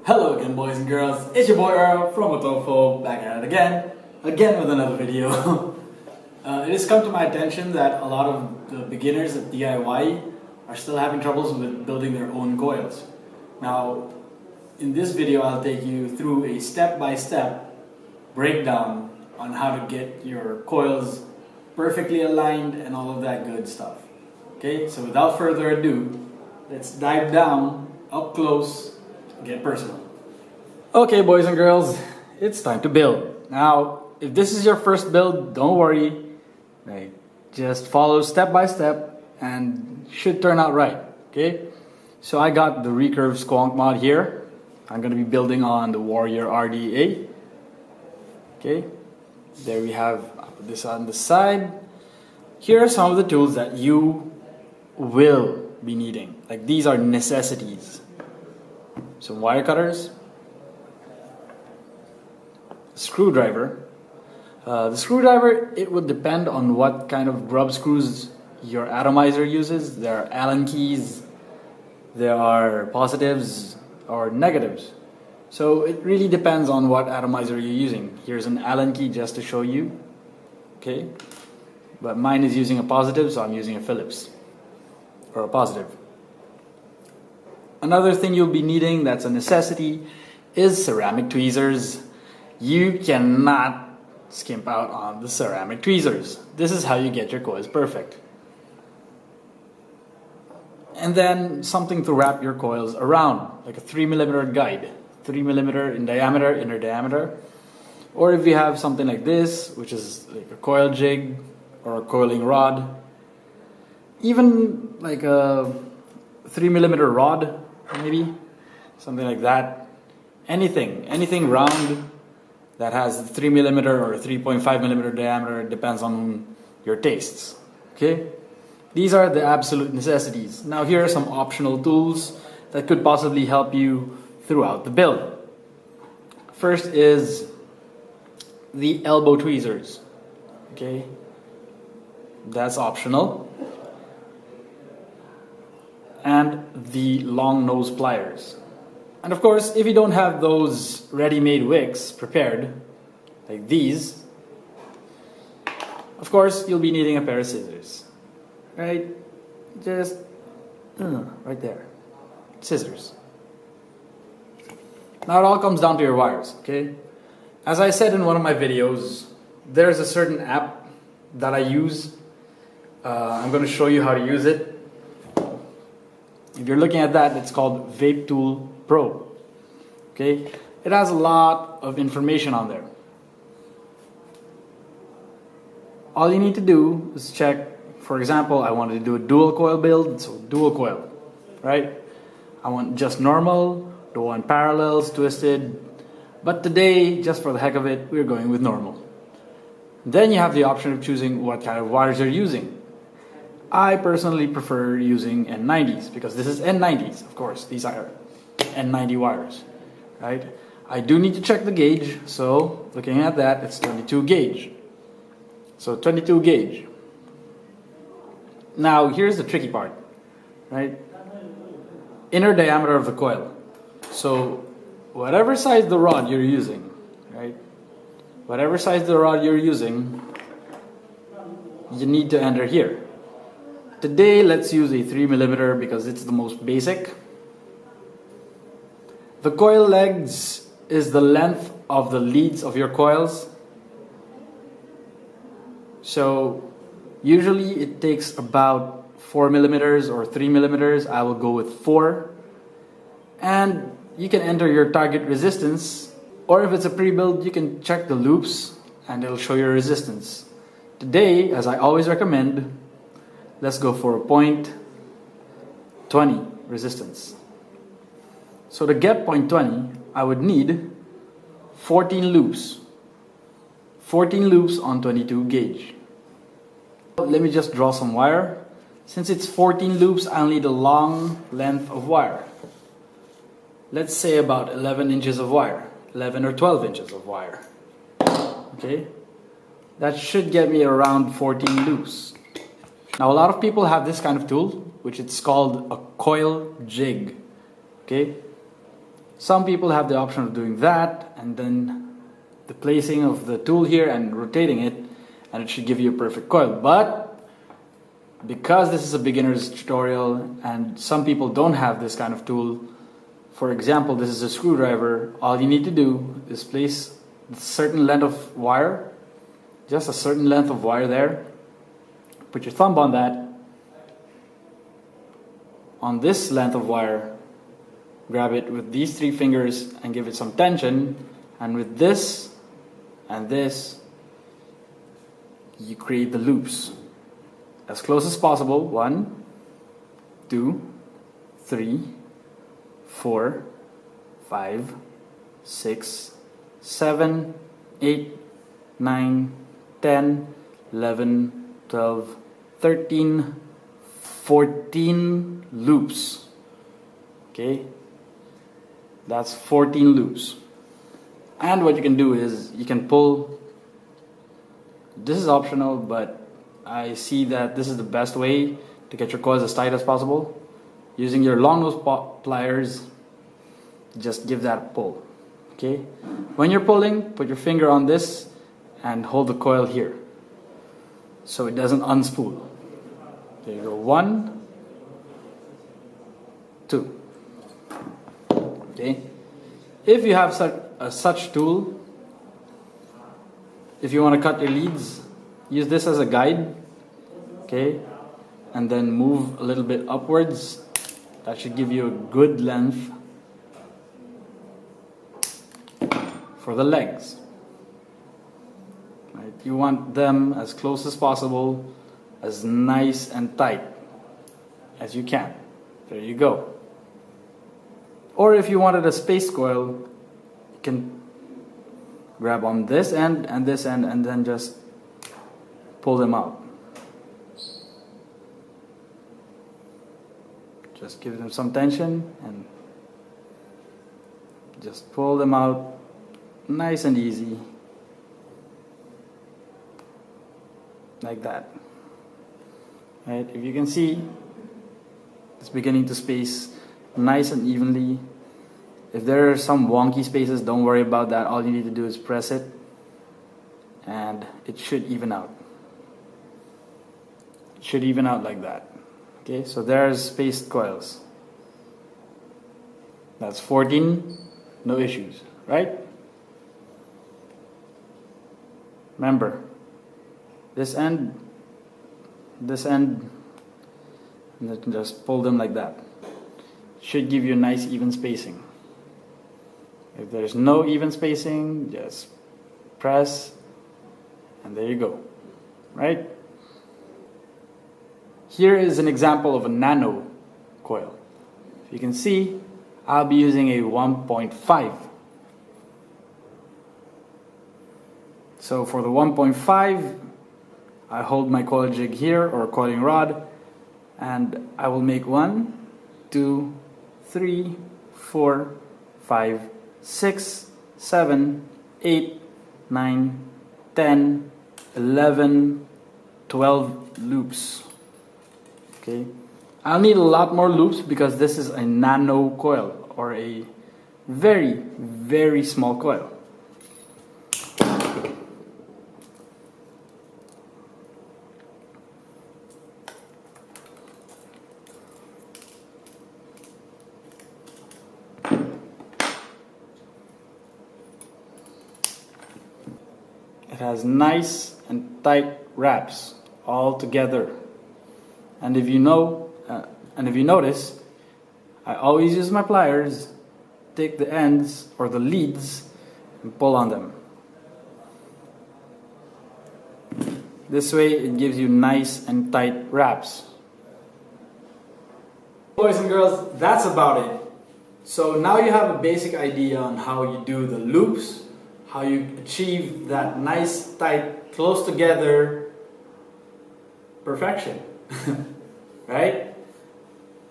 Hello again, boys and girls. It's your boy Earl from Wotofo, back at it again with another video. It has come to my attention that a lot of the beginners at DIY are still having troubles with building their own coils. Now, in this video, I'll take you through a step-by-step breakdown on how to get your coils perfectly aligned and all of that good stuff. Okay, so without further ado, let's dive down, up close, get personal. Okay, boys and girls, it's time to build. Now, if this is your first build, don't worry. Right, just follow step by step and should turn out right. Okay, so I got the recurve squonk mod here. I'm going to be building on the Warrior RDA. Okay, there we have this on the side. Here are some of the tools that you will be needing. Like, these are necessities. Some wire cutters, screwdriver. The screwdriver, it would depend on what kind of grub screws your atomizer uses. There are Allen keys, there are positives or negatives. So it really depends on what atomizer you're using. Here's an Allen key just to show you. Okay, but mine is using a positive, so I'm using a Phillips or a positive. Another thing you'll be needing that's a necessity is ceramic tweezers. You cannot skimp out on the ceramic tweezers. This is how you get your coils perfect. And then something to wrap your coils around, like a 3mm guide. 3mm in diameter, inner diameter. Or if you have something like this, which is like a coil jig or a coiling rod. Even like a 3mm rod, maybe. Something like that. Anything round that has 3mm or 3.5mm diameter, depends on your tastes. Okay? These are the absolute necessities. Now here are some optional tools that could possibly help you throughout the build. First is the elbow tweezers. Okay? That's optional. And the long nose pliers. And of course, if you don't have those ready-made wicks prepared, like these, of course, you'll be needing a pair of scissors. Right? Just, right there. Scissors. Now it all comes down to your wires, okay? As I said in one of my videos, there's a certain app that I use. I'm going to show you how to use it. If you're looking at that, it's called Vape Tool Pro. Okay, it has a lot of information on there. All you need to do is check. For example, I wanted to do a dual coil build, so dual coil, right? I want just normal, don't want parallels, twisted. But today, just for the heck of it, we're going with normal. Then you have the option of choosing what kind of wires you're using. I personally prefer using N90s because this is N90s, of course. These are N90 wires, right? I do need to check the gauge, so looking at that, it's 22 gauge. So 22 gauge. Now here's the tricky part, right? Inner diameter of the coil. So whatever size the rod you're using, right? Whatever size the rod you're using, you need to enter here. Today, let's use a 3mm because it's the most basic. The coil legs is the length of the leads of your coils. So usually it takes about 4mm or 3mm. I will go with 4. And you can enter your target resistance, or if it's a pre-build, you can check the loops and it'll show your resistance. Today, as I always recommend, let's go for a 0.20 resistance. So to get 0.20, I would need 14 loops. 14 loops on 22 gauge. Let me just draw some wire. Since it's 14 loops, I'll need a long length of wire. Let's say about 11 inches of wire. 11 or 12 inches of wire. Okay? That should get me around 14 loops. Now a lot of people have this kind of tool, which it's called a coil jig. Okay? Some people have the option of doing that and then the placing of the tool here and rotating it, and it should give you a perfect coil. But because this is a beginner's tutorial and some people don't have this kind of tool, for example, this is a screwdriver, all you need to do is place a certain length of wire, just a certain length of wire there, put your thumb on that, on this length of wire, grab it with these 3 fingers and give it some tension, and with this and this you create the loops as close as possible. 1, 2, 3, 4, 5, 6, 7, 8, 9, 10, 11, 12, 13, 14 loops. Okay, that's 14 loops. And what you can do is you can pull. This is optional, but I see that this is the best way to get your coils as tight as possible. Using your long nose pliers, just give that a pull. Okay, when you're pulling, put your finger on this and hold the coil here so it doesn't unspool. There you go. 1, 2. Okay, if you have such tool, if you want to cut your leads, use this as a guide. Okay, and then move a little bit upwards. That should give you a good length for the legs. Right? You want them as close as possible, as nice and tight as you can. There you go. Or if you wanted a space coil, you can grab on this end and this end and then just pull them out. Just give them some tension and just pull them out nice and easy, like that. Right? If you can see, it's beginning to space nice and evenly. If there are some wonky spaces, don't worry about that. All you need to do is press it and it should even out. It should even out like that. Okay, so there's spaced coils. That's 14, no issues, right? Remember, this end, and then just pull them like that. Should give you a nice even spacing. If there's no even spacing, just press and there you go, right? Here is an example of a nano coil. If you can see, I'll be using a 1.5. So for the 1.5, I hold my coil jig here, or coiling rod, and I will make 1, 2, 3, 4, 5, 6, 7, 8, 9, 10, 11, 12 loops. Okay, I'll need a lot more loops because this is a nano coil, or a very, very small coil. It has nice and tight wraps all together. And if you notice, I always use my pliers, take the ends or the leads and pull on them. This way it gives you nice and tight wraps. Boys and girls, that's about it. So now you have a basic idea on how you do the loops, how you achieve that nice, tight, close together perfection. Right?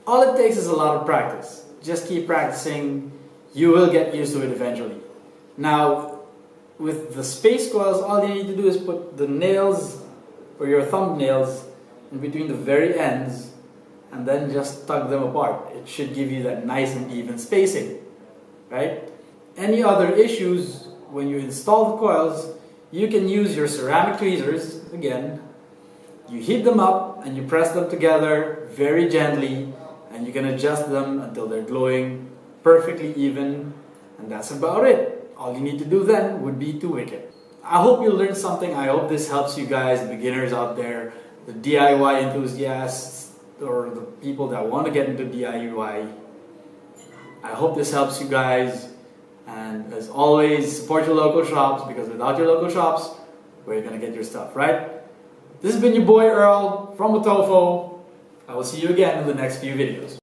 All it takes is a lot of practice. Just keep practicing. You will get used to it eventually. Now, with the space coils, all you need to do is put the nails or your thumbnails in between the very ends and then just tug them apart. It should give you that nice and even spacing. right? Any other issues when you install the coils, you can use your ceramic tweezers. Again, you heat them up and you press them together very gently, and you can adjust them until they're glowing perfectly even, and that's about it. All you need to do then would be to wick it. I hope you learned something. I hope this helps you guys, beginners out there, the DIY enthusiasts, or the people that want to get into DIY. I hope this helps you guys, and as always, support your local shops, because without your local shops, where are you going to get your stuff, right? This has been your boy Earl from Wotofo. I will see you again in the next few videos.